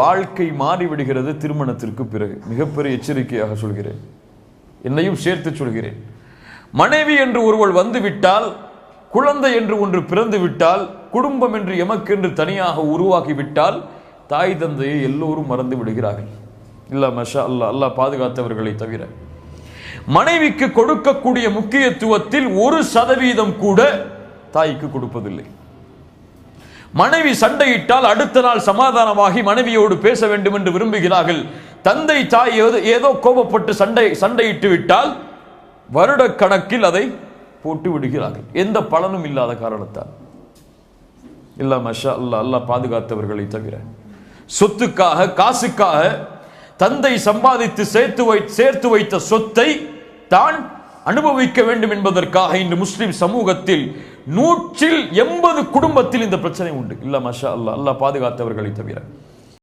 வாழ்க்கை மாறிவிடுகிறது திருமணத்திற்கு பிறகு. மிகப்பெரிய எச்சரிக்கையாக சொல்கிறேன், என்னையும் சேர்த்து சொல்கிறேன். மனைவி என்று ஒருவள் வந்துவிட்டால், குழந்தை என்று ஒன்று பிறந்து விட்டால், குடும்பம் என்று எமக்கென்று தனியாக உருவாகிவிட்டால், தாய் தந்தையை எல்லோரும் மறந்து விடுகிறார்கள். இல்ல மஷா அல்லா, அல்லாஹ் பாதுகாத்தவர்களை தவிர. மனைவிக்கு கொடுக்கக்கூடிய முக்கியத்துவத்தில் 1% கூட தாய்க்கு கொடுப்பதில்லை. மனைவி சண்டையிட்டால் அடுத்த நாள் சமாதானமாகி மனைவியோடு பேச வேண்டும் என்று விரும்புகிறார்கள். தந்தை தாய் ஏதோ கோபப்பட்டு சண்டையிட்டு விட்டால் வருட கணக்கில் அதை போட்டு விடுகிறார்கள், எந்த பலனும் இல்லாத காரணத்தால். இல்ல மஷா அல்லா, அல்லாஹ் பாதுகாத்தவர்களை தவிர. சொத்துக்காக, காசுக்காக தந்தை சம்பாதித்து சேர்த்து வைத்த சொத்தை தான் அனுபவிக்க வேண்டும் என்பதற்காக இன்று முஸ்லிம் சமூகத்தில் 180 குடும்பத்தில் இந்த பிரச்சனை உண்டு. இல்ல மஷா அல்லா, அல்லாஹ் பாதுகாத்தவர்களை தவிர.